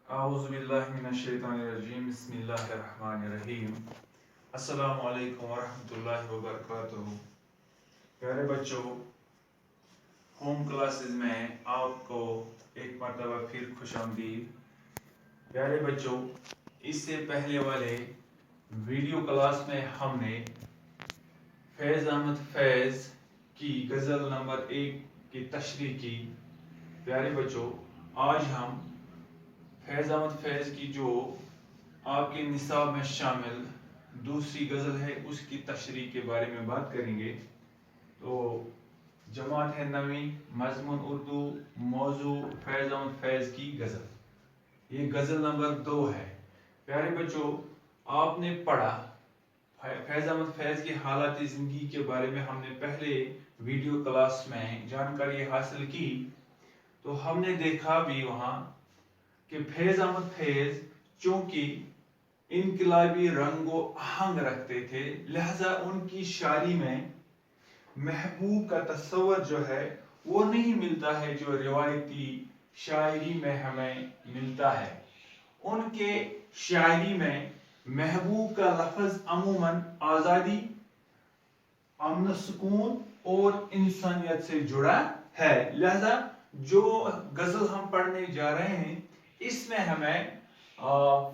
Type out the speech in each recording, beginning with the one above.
اعوذ باللہ من الشیطان الرجیم بسم اللہ الرحمن الرحیم السلام علیکم ورحمۃ اللہ وبرکاتہ۔ پیارے بچوں، ہوم کلاسز میں آپ کو ایک مرتبہ پھر خوش آمدید۔ پیارے بچوں، اس سے پہلے والے ویڈیو کلاس میں ہم نے فیض احمد فیض کی غزل نمبر 1 کی تشریح کی۔ پیارے بچوں، آج ہم فیض احمد فیض کی جو آپ کے نصاب میں شامل دوسری غزل ہے اس کی تشریح کے بارے میں بات کریں گے۔ تو جماعت ہے 9ویں، مضمون اردو، موضوع فیض احمد فیض کی غزل۔ یہ غزل نمبر 2 ہے۔ پیارے بچوں، آپ نے پڑھا فیض احمد فیض کی حالات زندگی کے بارے میں، ہم نے پہلے ویڈیو کلاس میں جانکاری حاصل کی۔ تو ہم نے دیکھا بھی وہاں کہ فیض احمد فیض چونکہ انقلابی رنگ و آہنگ رکھتے تھے، لہذا ان کی شاعری میں محبوب کا تصور جو ہے وہ نہیں ملتا ہے جو روایتی شاعری میں ہمیں ملتا ہے۔ ان کے شاعری میں محبوب کا لفظ عموماً آزادی، امن و سکون اور انسانیت سے جڑا ہے، لہذا جو غزل ہم پڑھنے جا رہے ہیں اس میں ہمیں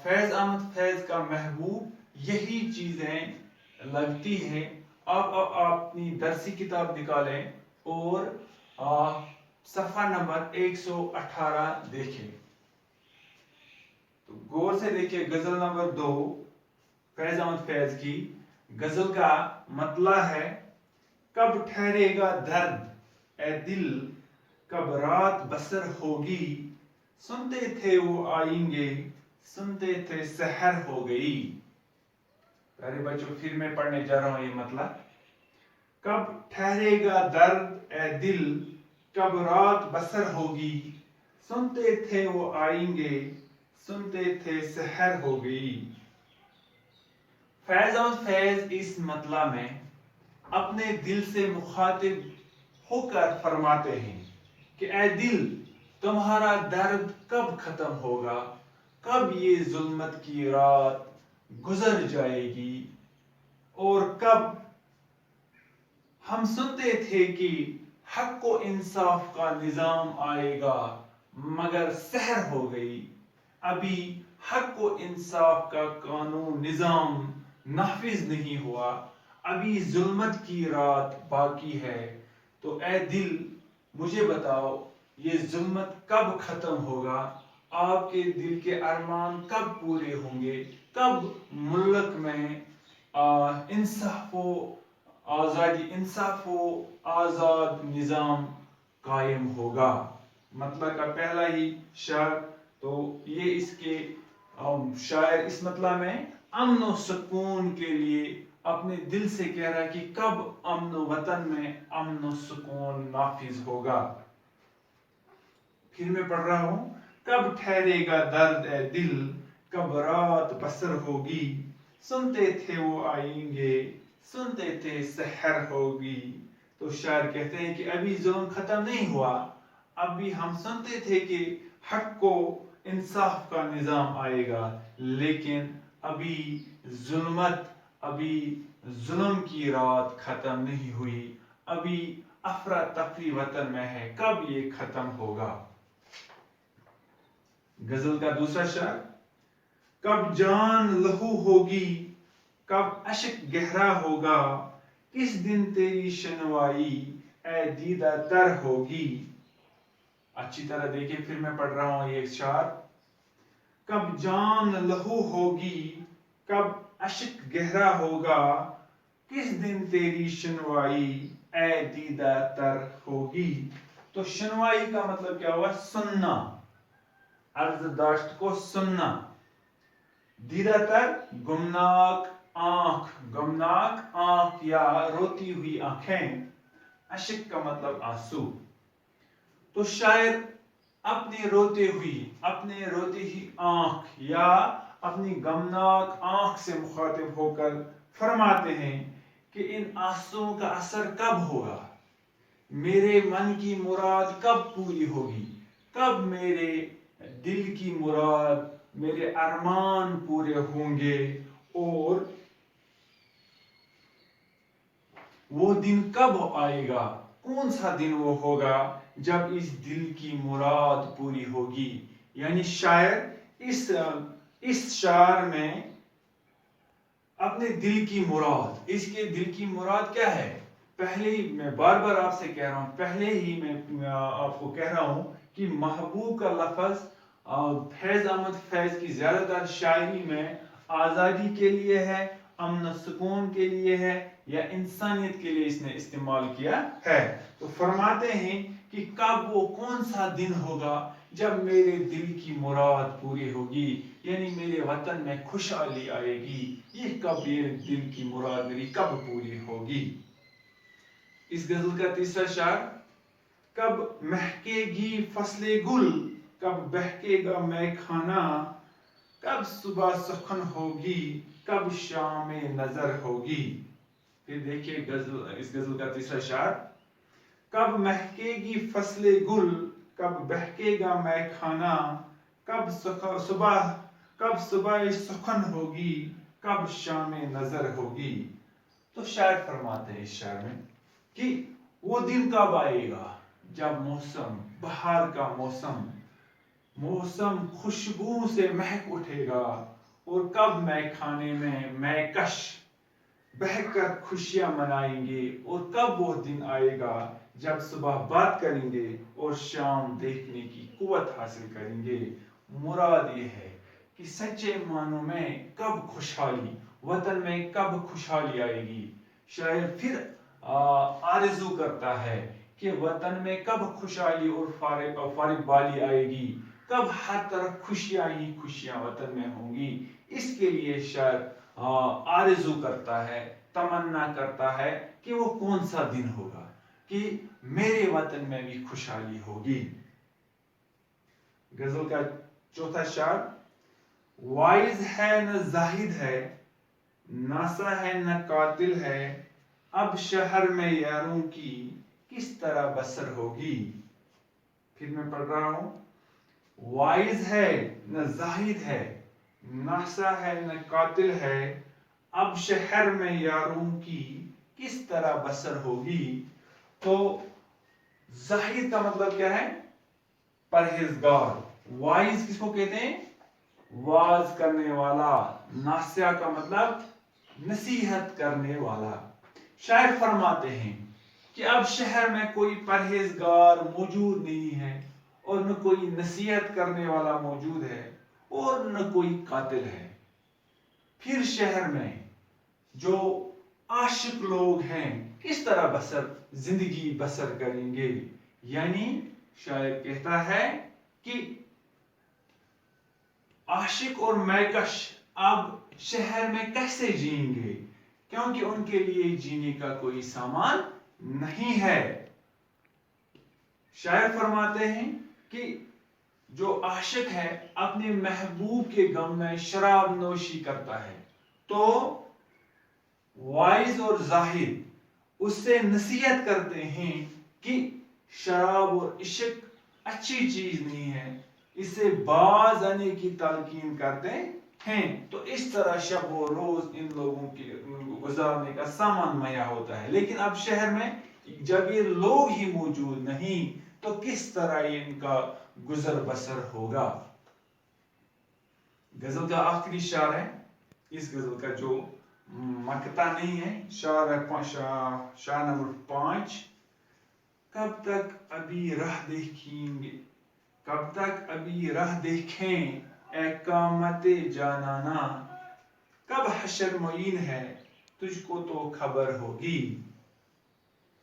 فیض احمد فیض کا محبوب یہی چیزیں لگتی ہیں۔ آپ اپنی درسی کتاب نکالیں اور صفحہ نمبر 118 دیکھیں۔ تو غور سے دیکھیں، غزل نمبر 2 فیض احمد فیض کی غزل کا مطلع ہے: کب ٹھہرے گا درد اے دل، کب رات بسر ہوگی، سنتے تھے وہ آئیں گے، سنتے تھے سحر ہو گئی۔ پیارے بچوں، پھر میں پڑھنے جا رہا ہوں یہ مطلب: کب ٹھہرے گا درد اے دل، کب رات بسر ہوگی، سنتے تھے وہ آئیں گے، سنتے تھے سحر ہو گئی۔ فیض احمد فیض اس مطلع میں اپنے دل سے مخاطب ہو کر فرماتے ہیں کہ اے دل، تمہارا درد کب ختم ہوگا، کب یہ ظلمت کی رات گزر جائے گی، اور کب ہم سنتے تھے کہ حق و انصاف کا نظام آئے گا، مگر سحر ہو گئی، ابھی حق و انصاف کا قانون نظام نافذ نہیں ہوا، ابھی ظلمت کی رات باقی ہے۔ تو اے دل، مجھے بتاؤ یہ ظلمت کب ختم ہوگا، آپ کے دل کے ارمان کب پورے ہوں گے، کب ملک میں انصاف و آزاد نظام قائم ہوگا۔ مطلب کا پہلا ہی شعر، تو یہ اس کے شاعر اس مطلب میں امن و سکون کے لیے اپنے دل سے کہہ رہا ہے کہ کب امن و وطن میں امن و سکون نافذ ہوگا۔ پھر میں پڑھ رہا ہوں: کب ٹھہرے گا درد اے دل، کب رات بسر ہوگی، سنتے تھے وہ آئیں گے، سنتے تھے سحر ہوگی۔ تو شاعر کہتے ہیں کہ ابھی ظلم ختم نہیں ہوا، ابھی ہم سنتے تھے کہ حق کو انصاف کا نظام آئے گا، لیکن ابھی ظلم کی رات ختم نہیں ہوئی، ابھی افراتفری وطن میں ہے، کب یہ ختم ہوگا۔ غزل کا دوسرا شعر: کب جان لہو ہوگی، کب اشک گہرا ہوگا، کس دن تیری شنوائی اے دیدہ تر ہوگی۔ اچھی طرح دیکھیں، پھر میں پڑھ رہا ہوں یہ شعر: کب جان لہو ہوگی، کب اشک گہرا ہوگا، کس دن تیری شنوائی اے دیدہ تر ہوگی۔ تو شنوائی کا مطلب کیا ہوا؟ سننا، عرض داشت کو سننا۔ دیدہ تر گمناک آنکھ یا روتی ہوئی آنکھیں، اشک کا مطلب آنسو۔ تو شاعر اپنی روتی ہوئی آنکھ یا اپنی غمناک آنکھ سے مخاطب ہو کر فرماتے ہیں کہ ان آنسوؤں کا اثر کب ہوگا، میرے من کی مراد کب پوری ہوگی، کب میرے دل کی مراد، میرے ارمان پورے ہوں گے. اور وہ دن کب آئے گا، کون سا دن وہ ہوگا جب اس دل کی مراد پوری ہوگی. یعنی شاعر اس شعر میں اپنے دل کی مراد، اس کے دل کی مراد کیا ہے. پہلے ہی میں بار بار آپ سے کہہ رہا ہوں، پہلے ہی میں آپ کو کہہ رہا ہوں کہ محبوب کا لفظ فیض احمد فیض کی زیادہ تر شاعری میں آزادی کے لیے ہے، امن و سکون کے لیے ہے، یا انسانیت کے لیے اس نے استعمال کیا ہے. تو فرماتے ہیں کہ کب وہ کون سا دن ہوگا جب میرے دل کی مراد پوری ہوگی، یعنی میرے وطن میں خوشحالی آئے گی. یہ کب، یہ دل کی مراد میری کب پوری ہوگی. اس غزل کا تیسرا شعر، کب مہکے گی فصل گل، کب بہکے گا مے خانہ، کب صبح سخن ہوگی، کب شام نظر ہوگی. پھر دیکھیے اس غزل کا تیسرا شعر، کب مہکے گی فصل گل، کب بہکے گا مے خانہ، کب صبح سخن ہوگی، کب شام نظر ہوگی. تو شاعر فرماتے ہیں اس شعر میں کہ وہ دن کب آئے گا جب موسم، بہار کا موسم خوشبو سے مہک اٹھے گا، اور کب مے خانے میں مے کش بہک کر خوشیاں منائیں گے، اور کب وہ دن آئے گا جب صبح بات کریں گے اور شام دیکھنے کی قوت حاصل کریں گے. مراد یہ ہے کہ سچے معنوں میں کب خوشحالی، وطن میں کب خوشحالی آئے گی. شاعر پھر آرزو کرتا ہے کہ وطن میں کب خوشحالی اور فارغ بالی آئے گی، کب ہر طرف خوشیاں ہی خوشیاں وطن میں ہوں گی. اس کے لیے شاعر آرزو کرتا ہے، تمنا کرتا ہے کہ وہ کون سا دن ہوگا کہ میرے وطن میں بھی خوشحالی ہوگی. غزل کا چوتھا شعر، وائز ہے نہ زاہد ہے، ناسا ہے نہ قاتل ہے، اب شہر میں یاروں کی کس طرح بسر ہوگی. پھر میں پڑھ رہا ہوں، وائز ہے نہ زاہد ہے، ناسا ہے نہ قاتل ہے، اب شہر میں یاروں کی کس طرح بسر ہوگی. تو زاہد کا مطلب کیا ہے، پرہیزگار. وائز کس کو کہتے ہیں، واز کرنے والا. ناسیہ کا مطلب نصیحت کرنے والا. شاعر فرماتے ہیں کہ اب شہر میں کوئی پرہیزگار موجود نہیں ہے، اور نہ کوئی نصیحت کرنے والا موجود ہے، اور نہ کوئی قاتل ہے. پھر شہر میں جو عاشق لوگ ہیں کس طرح زندگی بسر کریں گے. یعنی شاعر کہتا ہے کہ عاشق اور میکش اب شہر میں کیسے جئیں گے، کیونکہ ان کے لیے جینے کا کوئی سامان نہیں ہے. شاعر فرماتے ہیں کہ جو عاشق ہے اپنے محبوب کے غم میں شراب نوشی کرتا ہے، تو وائز اور زاہد اس سے نصیحت کرتے ہیں کہ شراب اور عشق اچھی چیز نہیں ہے، اس سے باز آنے کی تلقین کرتے ہیں. تو اس طرح شب و روز ان لوگوں کے گزارنے کا سامان مہیا ہوتا ہے. لیکن اب شہر میں جب یہ لوگ ہی موجود نہیں تو کس طرح ان کا گزر بسر ہوگا. غزل کا آخری شعر ہے، اس غزل کا جو مقطع نہیں ہے، شعر نمبر 5، کب تک ابھی راہ دیکھیں گے، کب تک ابھی راہ دیکھیں اے قامت جانانا، کب حشر معین ہے تجھ کو تو خبر ہوگی.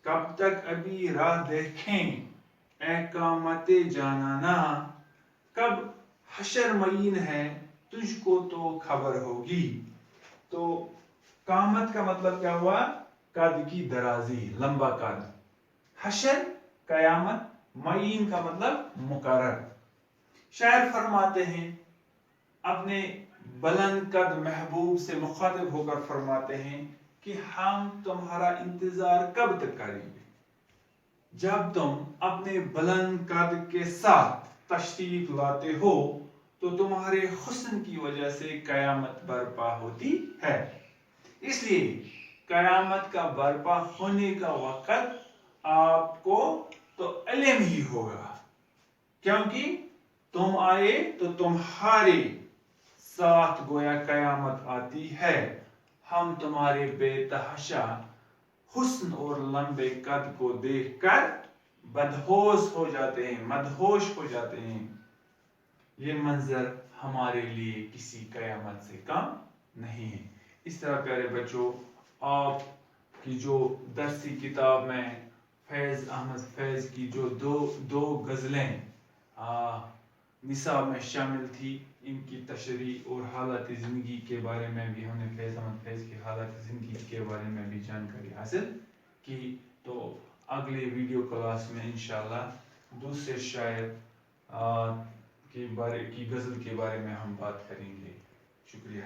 کب تک ابھی راہ دیکھیں اے قامت جانانا، کب حشر معین ہے تجھ کو تو خبر ہوگی. تو قامت کا مطلب کیا ہوا، قد کی درازی، لمبا قد. حشر قیامت، معین کا مطلب مقرر. شاعر فرماتے ہیں اپنے بلند قد محبوب سے مخاطب ہو کر فرماتے ہیں کہ ہم تمہارا انتظار کب تک کریں گے، جب تم اپنے بلند قد کے ساتھ تشریف لاتے ہو تو تمہارے حسن کی وجہ سے قیامت برپا ہوتی ہے. اس لیے قیامت کا برپا ہونے کا وقت آپ کو تو علم ہی ہوگا، کیونکہ تم آئے تو تمہارے ساتھ گویا قیامت آتی ہے. ہم تمہارے بے تحاشا حسن اور لمبے قد کو دیکھ کر بدہوش ہو جاتے ہیں، مدہوش ہو جاتے ہیں. یہ منظر ہمارے لیے کسی قیامت سے کم نہیں ہے. اس طرح پیارے بچوں، آپ کی جو درسی کتاب میں فیض احمد فیض کی جو دو غزلیں نصاب میں شامل تھی، ان کی تشریح اور حالات زندگی کے بارے میں بھی ہم نے فیض احمد فیض کی حالات زندگی کے بارے میں بھی جانکاری حاصل کی. تو اگلے ویڈیو کلاس میں انشاءاللہ دوسرے شاعر کی غزل کے بارے میں ہم بات کریں گے. شکریہ.